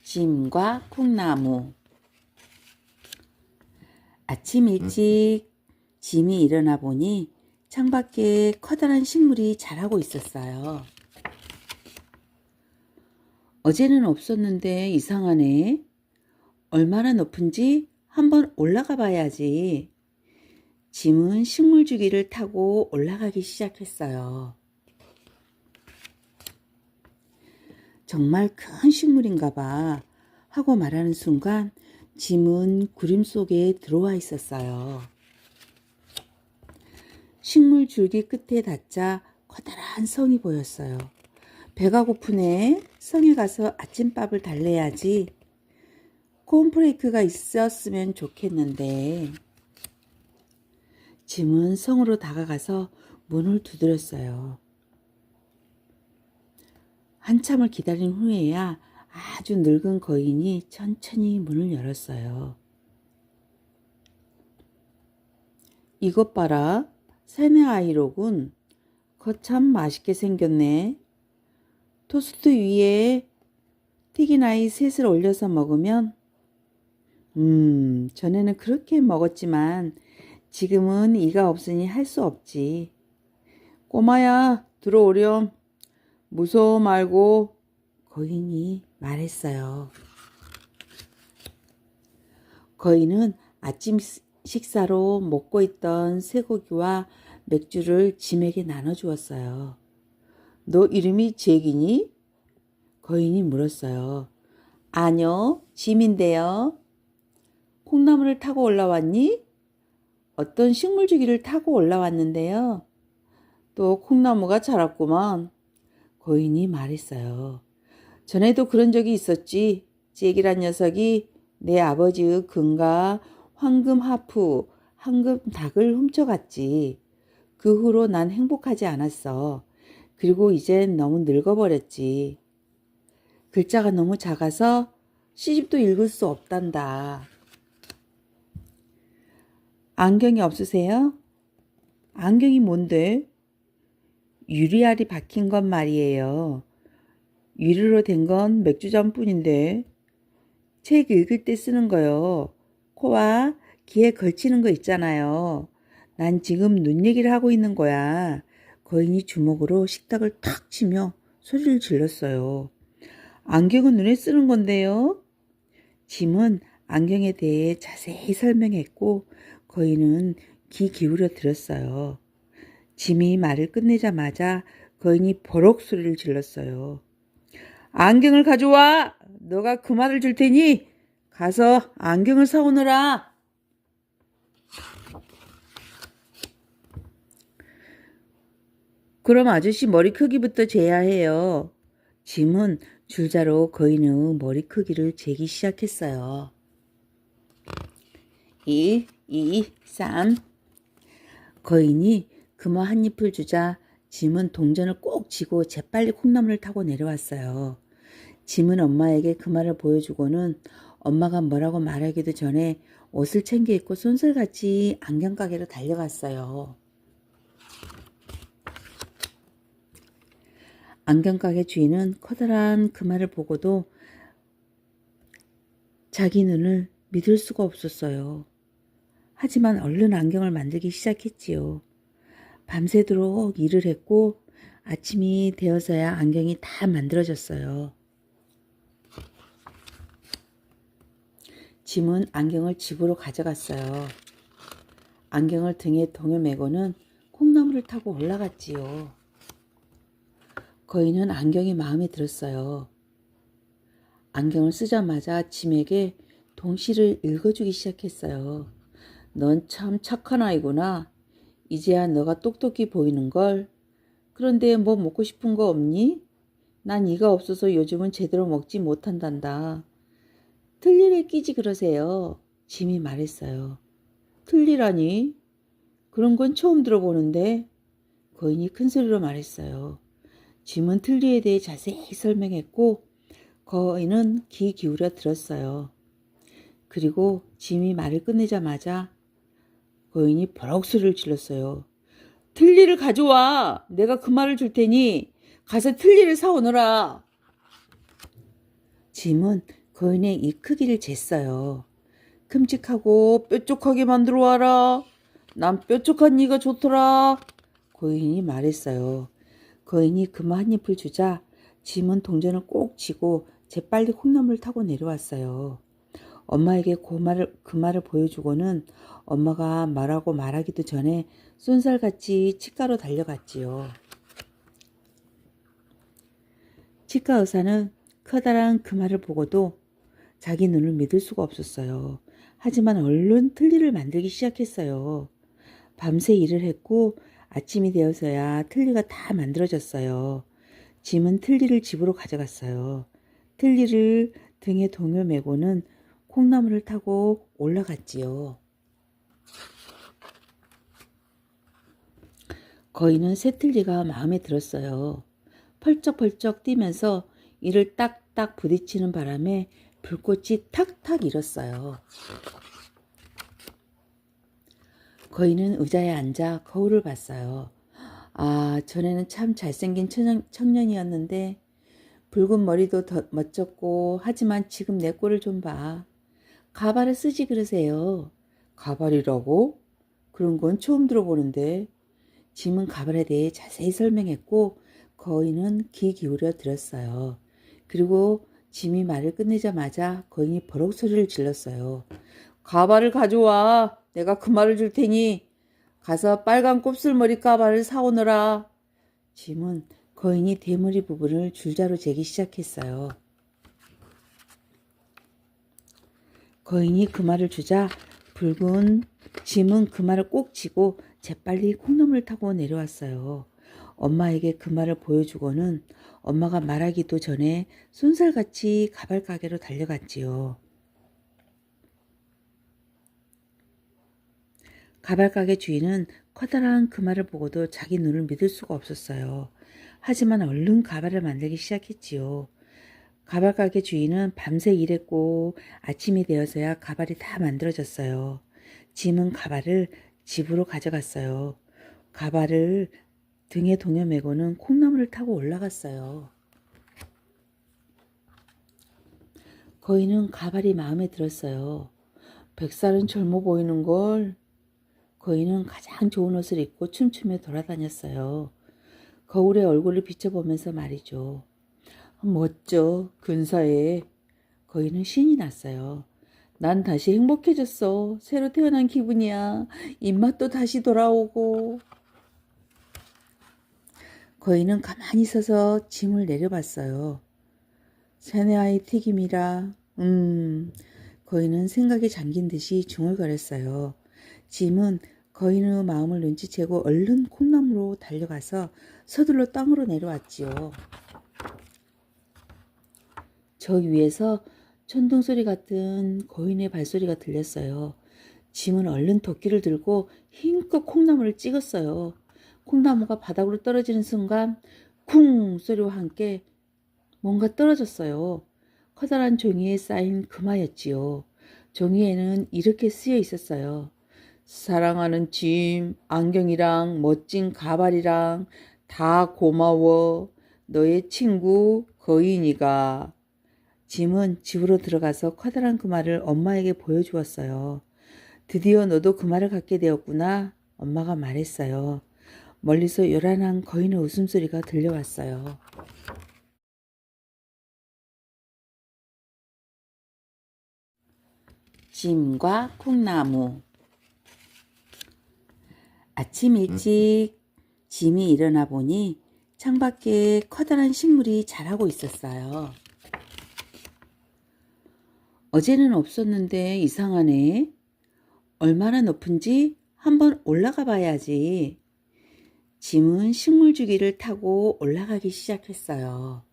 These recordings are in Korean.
짐과 콩나무. 아침 일찍 짐이 일어나 보니 창밖에 커다란 식물이 자라고 있었어요. 어제는 없었는데 이상하네. 얼마나 높은지 한번 올라가 봐야지. 짐은 식물 주기를 타고 올라가기 시작했어요. 정말 큰 식물인가 봐 하고 말하는 순간 짐은 구름 속에 들어와 있었어요. 식물 줄기 끝에 닿자 커다란 성이 보였어요. 배가 고프네. 성에 가서 아침밥을 달래야지. 콘프레이크가 있었으면 좋겠는데. 짐은 성으로 다가가서 문을 두드렸어요. 한참을 기다린 후에야 아주 늙은 거인이 천천히 문을 열었어요. 이것 봐라. 새내 아이로군. 거참 맛있게 생겼네. 토스트 위에 튀긴 아이 셋을 올려서 먹으면 전에는 그렇게 먹었지만 지금은 이가 없으니 할 수 없지. 꼬마야, 들어오렴. 무서워 말고, 거인이 말했어요. 거인은 아침 식사로 먹고 있던 쇠고기와 맥주를 짐에게 나눠주었어요. 너 이름이 잭이니? 거인이 물었어요. 아니요, 짐인데요. 콩나물을 타고 올라왔니? 어떤 식물주기를 타고 올라왔는데요. 또 콩나무가 자랐구만. 거인이 말했어요. 전에도 그런 적이 있었지. 잭이란 녀석이 내 아버지의 금과 황금 하프, 황금 닭을 훔쳐갔지. 그 후로 난 행복하지 않았어. 그리고 이젠 너무 늙어버렸지. 글자가 너무 작아서 시집도 읽을 수 없단다. 안경이 없으세요? 안경이 뭔데? 유리알이 박힌 건 말이에요. 유리로 된 건 맥주잔뿐인데. 책 읽을 때 쓰는 거요. 코와 귀에 걸치는 거 있잖아요. 난 지금 눈 얘기를 하고 있는 거야. 거인이 주먹으로 식탁을 탁 치며 소리를 질렀어요. 안경은 눈에 쓰는 건데요. 짐은 안경에 대해 자세히 설명했고 거인은 귀 기울여 들었어요. 짐이 말을 끝내자마자 거인이 버럭 소리를 질렀어요. 안경을 가져와! 너가 그 말을 줄 테니 가서 안경을 사오너라. 그럼 아저씨 머리 크기부터 재야 해요. 짐은 줄자로 거인의 머리 크기를 재기 시작했어요. 1, 2, 3. 거인이 금화 한 잎을 주자 짐은 동전을 꼭 쥐고 재빨리 콩나물을 타고 내려왔어요. 짐은 엄마에게 그 말을 보여주고는 엄마가 뭐라고 말하기도 전에 옷을 챙겨 입고 쏜살같이 안경가게로 달려갔어요. 안경가게 주인은 커다란 그 말을 보고도 자기 눈을 믿을 수가 없었어요. 하지만 얼른 안경을 만들기 시작했지요. 밤새도록 일을 했고 아침이 되어서야 안경이 다 만들어졌어요. 짐은 안경을 집으로 가져갔어요. 안경을 등에 동여매고는 콩나물을 타고 올라갔지요. 거인은 안경이 마음에 들었어요. 안경을 쓰자마자 짐에게 동시를 읽어주기 시작했어요. 넌 참 착한 아이구나. 이제야 너가 똑똑히 보이는걸. 그런데 뭐 먹고 싶은 거 없니? 난 이가 없어서 요즘은 제대로 먹지 못한단다. 틀니를 끼지 그러세요. 짐이 말했어요. 틀니라니? 그런 건 처음 들어보는데. 거인이 큰 소리로 말했어요. 짐은 틀니에 대해 자세히 설명했고 거인은 귀 기울여 들었어요. 그리고 짐이 말을 끝내자마자 거인이 버럭 소리를 질렀어요. 틀니를 가져와. 내가 그 말을 줄 테니 가서 틀니를 사오너라. 짐은 거인의 이 크기를 쟀어요. 큼직하고 뾰족하게 만들어 와라. 난 뾰족한 이가 좋더라. 거인이 말했어요. 거인이 금화 한 잎을 주자 짐은 동전을 꼭 쥐고 재빨리 콩나물을 타고 내려왔어요. 엄마에게 그 말을 보여주고는 엄마가 말하고 말하기도 전에 쏜살같이 치과로 달려갔지요. 치과 의사는 커다란 그 말을 보고도 자기 눈을 믿을 수가 없었어요. 하지만 얼른 틀니를 만들기 시작했어요. 밤새 일을 했고 아침이 되어서야 틀니가 다 만들어졌어요. 짐은 틀니를 집으로 가져갔어요. 틀니를 등에 동여 메고는 콩나물을 타고 올라갔지요. 거인은 새틀니가 마음에 들었어요. 펄쩍펄쩍 뛰면서 이를 딱딱 부딪히는 바람에 불꽃이 탁탁 일었어요. 거인은 의자에 앉아 거울을 봤어요. 아, 전에는 참 잘생긴 청년이었는데 붉은 머리도 더 멋졌고 하지만 지금 내 꼴을 좀 봐. 가발을 쓰지 그러세요. 가발이라고? 그런 건 처음 들어보는데. 짐은 가발에 대해 자세히 설명했고 거인은 귀 기울여 들었어요. 그리고 짐이 말을 끝내자마자 거인이 버럭 소리를 질렀어요. 가발을 가져와. 내가 그 말을 줄 테니 가서 빨간 곱슬머리 가발을 사오너라. 짐은 거인이 대머리 부분을 줄자로 재기 시작했어요. 거인이 그 말을 주자 짐은 그 말을 꼭 쥐고 재빨리 콩나물을 타고 내려왔어요. 엄마에게 그 말을 보여주고는 엄마가 말하기도 전에 쏜살같이 가발 가게로 달려갔지요. 가발 가게 주인은 커다란 그 말을 보고도 자기 눈을 믿을 수가 없었어요. 하지만 얼른 가발을 만들기 시작했지요. 가발 가게 주인은 밤새 일했고 아침이 되어서야 가발이 다 만들어졌어요. 짐은 가발을 집으로 가져갔어요. 가발을 등에 동여 메고는 콩나물을 타고 올라갔어요. 거인은 가발이 마음에 들었어요. 100살은 젊어 보이는걸. 거인은 가장 좋은 옷을 입고 춤추며 돌아다녔어요. 거울에 얼굴을 비춰보면서 말이죠. 멋져, 근사해. 거인은 신이 났어요. 난 다시 행복해졌어. 새로 태어난 기분이야. 입맛도 다시 돌아오고. 거인은 가만히 서서 짐을 내려봤어요. 새내 아이 튀김이라. 거인은 생각에 잠긴 듯이 중얼거렸어요. 짐은 거인의 마음을 눈치채고 얼른 콩나무로 달려가서 서둘러 땅으로 내려왔지요. 저 위에서 천둥소리 같은 거인의 발소리가 들렸어요. 짐은 얼른 도끼를 들고 힘껏 콩나무를 찍었어요. 콩나무가 바닥으로 떨어지는 순간 쿵 소리와 함께 뭔가 떨어졌어요. 커다란 종이에 쌓인 금화였지요. 종이에는 이렇게 쓰여 있었어요. 사랑하는 짐, 안경이랑 멋진 가발이랑 다 고마워. 너의 친구 거인이가. 짐은 집으로 들어가서 커다란 금화를 엄마에게 보여주었어요. 드디어 너도 금화를 갖게 되었구나. 엄마가 말했어요. 멀리서 요란한 거인의 웃음소리가 들려왔어요. 짐과 콩나무. 아침 일찍 짐이 일어나 보니 창밖에 커다란 식물이 자라고 있었어요. 어제는 없었는데 이상하네. 얼마나 높은지 한번 올라가 봐야지. 짐은 식물 주기를 타고 올라가기 시작했어요.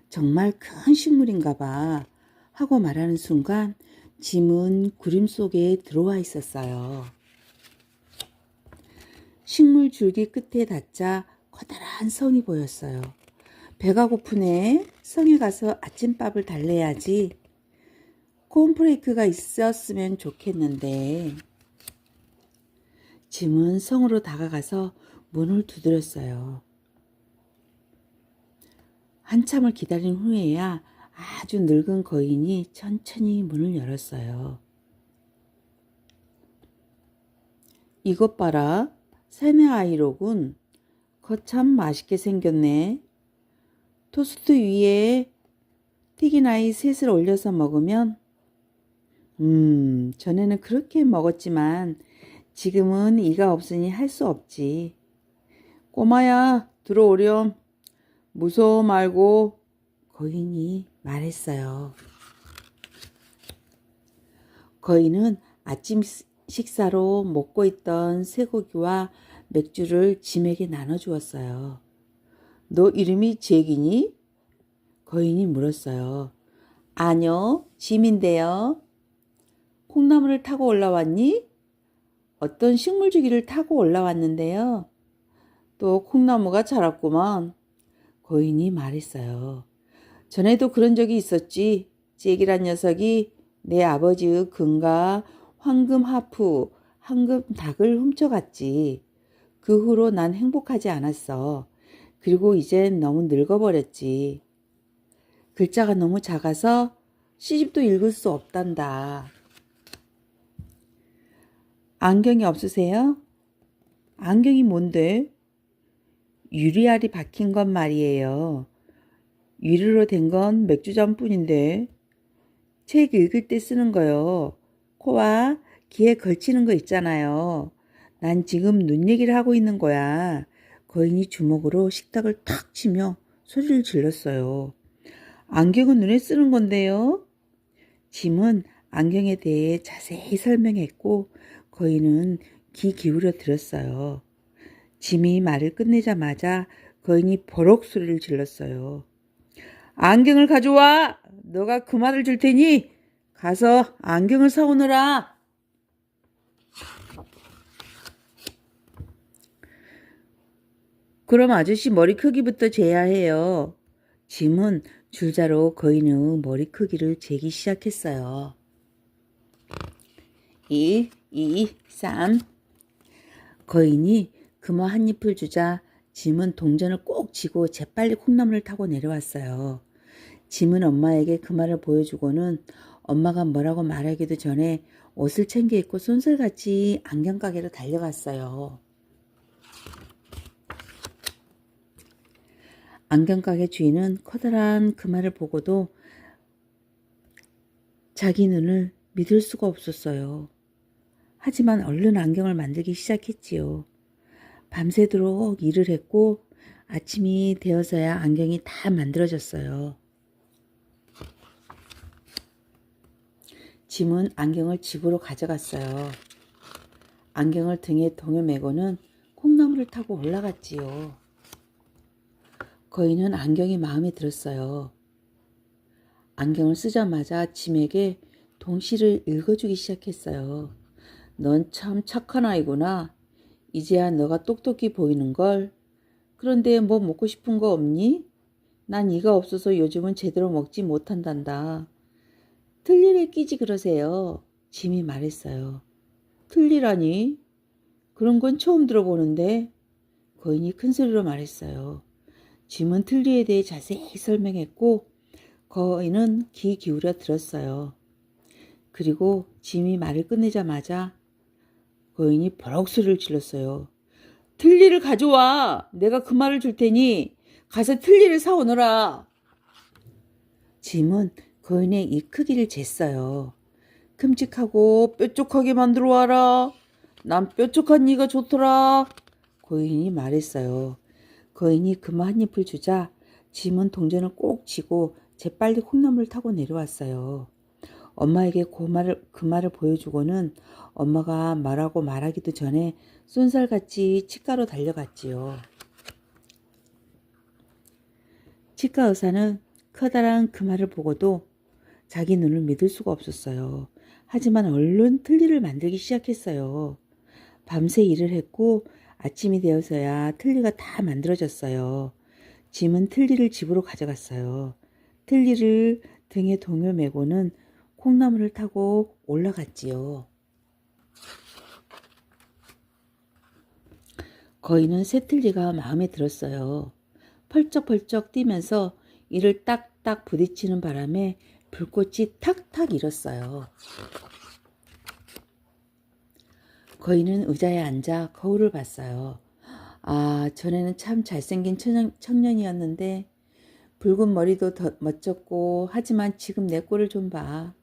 정말 큰 식물인가 봐 하고 말하는 순간 짐은 구름 속에 들어와 있었어요. 식물 줄기 끝에 닿자 커다란 성이 보였어요. 배가 고프네. 성에 가서 아침밥을 달래야지. 콘프레이크가 있었으면 좋겠는데. 짐은 성으로 다가가서 문을 두드렸어요. 한참을 기다린 후에야 아주 늙은 거인이 천천히 문을 열었어요. 이것 봐라. 새내 아이로군. 거참 맛있게 생겼네. 토스트 위에 튀긴 아이 셋을 올려서 먹으면 전에는 그렇게 먹었지만 지금은 이가 없으니 할 수 없지. 꼬마야, 들어오렴. 무서워 말고, 거인이 말했어요. 거인은 아침 식사로 먹고 있던 쇠고기와 맥주를 짐에게 나눠주었어요. 너 이름이 잭이니? 거인이 물었어요. 아니요, 짐인데요. 콩나물을 타고 올라왔니? 어떤 식물주기를 타고 올라왔는데요. 또 콩나무가 자랐구만. 거인이 말했어요. 전에도 그런 적이 있었지. 잭이란 녀석이 내 아버지의 금과 황금 하프, 황금 닭을 훔쳐갔지. 그 후로 난 행복하지 않았어. 그리고 이젠 너무 늙어버렸지. 글자가 너무 작아서 시집도 읽을 수 없단다. 안경이 없으세요? 안경이 뭔데? 유리알이 박힌 건 말이에요. 유리로 된 건 맥주잔뿐인데. 책 읽을 때 쓰는 거요. 코와 귀에 걸치는 거 있잖아요. 난 지금 눈 얘기를 하고 있는 거야. 거인이 주먹으로 식탁을 탁 치며 소리를 질렀어요. 안경은 눈에 쓰는 건데요. 짐은 안경에 대해 자세히 설명했고 거인은 귀 기울여 들었어요. 짐이 말을 끝내자마자 거인이 버럭 소리를 질렀어요. 안경을 가져와! 너가 그 말을 줄 테니 가서 안경을 사오너라. 그럼 아저씨 머리 크기부터 재야 해요. 짐은 줄자로 거인의 머리 크기를 재기 시작했어요. 1, 2, 3. 거인이 금화 한 잎을 주자 짐은 동전을 꼭 쥐고 재빨리 콩나물을 타고 내려왔어요. 짐은 엄마에게 그 말을 보여주고는 엄마가 뭐라고 말하기도 전에 옷을 챙겨 입고 쏜살같이 안경가게로 달려갔어요. 안경가게 주인은 커다란 그 말을 보고도 자기 눈을 믿을 수가 없었어요. 하지만 얼른 안경을 만들기 시작했지요. 밤새도록 일을 했고 아침이 되어서야 안경이 다 만들어졌어요. 짐은 안경을 집으로 가져갔어요. 안경을 등에 동여매고는 콩나물을 타고 올라갔지요. 거인은 안경이 마음에 들었어요. 안경을 쓰자마자 짐에게 동시를 읽어주기 시작했어요. 넌 참 착한 아이구나. 이제야 너가 똑똑히 보이는걸. 그런데 뭐 먹고 싶은 거 없니? 난 이가 없어서 요즘은 제대로 먹지 못한단다. 틀니를 끼지 그러세요. 짐이 말했어요. 틀니라니? 그런 건 처음 들어보는데. 거인이 큰 소리로 말했어요. 짐은 틀니에 대해 자세히 설명했고 거인은 귀 기울여 들었어요. 그리고 짐이 말을 끝내자마자 거인이 버럭 소리를 질렀어요. 틀니를 가져와. 내가 그 말을 줄 테니 가서 틀니를 사오너라. 짐은 거인의 이 크기를 쟀어요. 큼직하고 뾰족하게 만들어 와라. 난 뾰족한 이가 좋더라. 거인이 말했어요. 거인이 금화 한 잎을 주자 짐은 동전을 꼭 쥐고 재빨리 콩나물을 타고 내려왔어요. 엄마에게 그 말을 보여주고는 엄마가 말하고 말하기도 전에 쏜살같이 치과로 달려갔지요. 치과 의사는 커다란 그 말을 보고도 자기 눈을 믿을 수가 없었어요. 하지만 얼른 틀니를 만들기 시작했어요. 밤새 일을 했고 아침이 되어서야 틀니가 다 만들어졌어요. 짐은 틀니를 집으로 가져갔어요. 틀니를 등에 동여매고는 콩나물을 타고 올라갔지요. 거인은 새틀니가 마음에 들었어요. 펄쩍펄쩍 뛰면서 이를 딱딱 부딪히는 바람에 불꽃이 탁탁 일었어요. 거인은 의자에 앉아 거울을 봤어요. 아, 전에는 참 잘생긴 청년이었는데 붉은 머리도 더 멋졌고 하지만 지금 내 꼴을 좀 봐.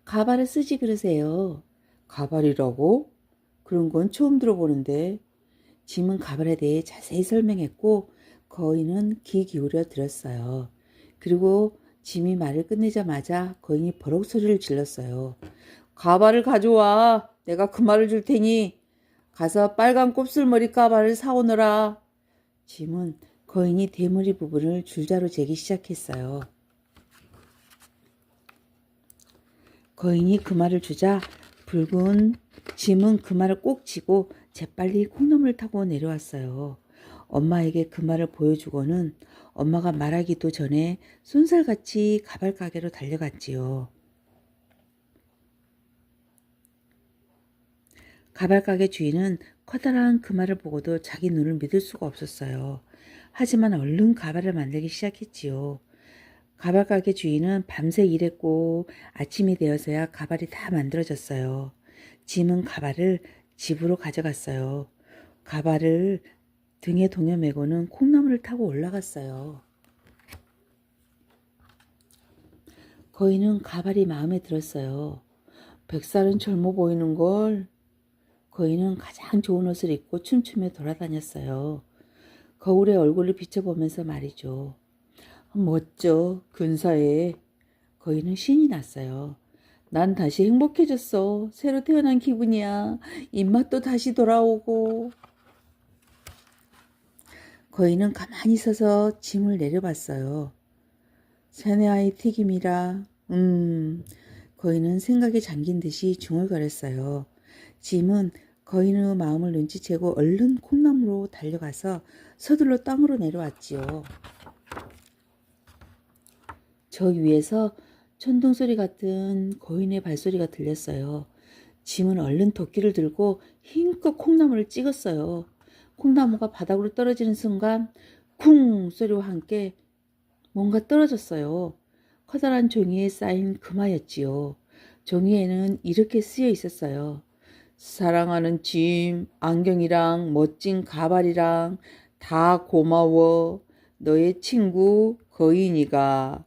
가발을 쓰지 그러세요. 가발이라고? 그런 건 처음 들어보는데. 짐은 가발에 대해 자세히 설명했고 거인은 귀 기울여 들었어요. 그리고 짐이 말을 끝내자마자 거인이 버럭 소리를 질렀어요. 가발을 가져와. 내가 그 말을 줄 테니 가서 빨간 곱슬머리 가발을 사오너라. 짐은 거인이 대머리 부분을 줄자로 재기 시작했어요. 거인이 그 말을 주자 붉은 짐은 그 말을 꼭 쥐고 재빨리 콩나물을 타고 내려왔어요. 엄마에게 그 말을 보여주고는 엄마가 말하기도 전에 쏜살같이 가발 가게로 달려갔지요. 가발 가게 주인은 커다란 그 말을 보고도 자기 눈을 믿을 수가 없었어요. 하지만 얼른 가발을 만들기 시작했지요. 가발 가게 주인은 밤새 일했고 아침이 되어서야 가발이 다 만들어졌어요. 짐은 가발을 집으로 가져갔어요. 가발을 등에 동여매고는 콩나물을 타고 올라갔어요. 거인은 가발이 마음에 들었어요. 백살은 젊어 보이는걸. 거인은 가장 좋은 옷을 입고 춤추며 돌아다녔어요. 거울에 얼굴을 비춰보면서 말이죠. 멋져, 근사해. 거인은 신이 났어요. 난 다시 행복해졌어. 새로 태어난 기분이야. 입맛도 다시 돌아오고. 거인은 가만히 서서 짐을 내려봤어요. 새내아이 튀김이라. 거인은 생각에 잠긴 듯이 중얼거렸어요. 짐은 거인의 마음을 눈치채고 얼른 콩나무로 달려가서 서둘러 땅으로 내려왔지요. 저 위에서 천둥소리 같은 거인의 발소리가 들렸어요. 짐은 얼른 도끼를 들고 힘껏 콩나무를 찍었어요. 콩나무가 바닥으로 떨어지는 순간 쿵 소리와 함께 뭔가 떨어졌어요. 커다란 종이에 쌓인 금화였지요. 종이에는 이렇게 쓰여 있었어요. 사랑하는 짐, 안경이랑 멋진 가발이랑 다 고마워. 너의 친구 거인이가.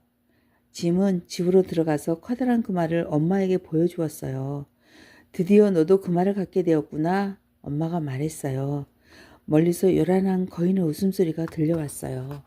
짐은 집으로 들어가서 커다란 금화를 엄마에게 보여주었어요. 드디어 너도 금화를 갖게 되었구나. 엄마가 말했어요. 멀리서 요란한 거인의 웃음소리가 들려왔어요.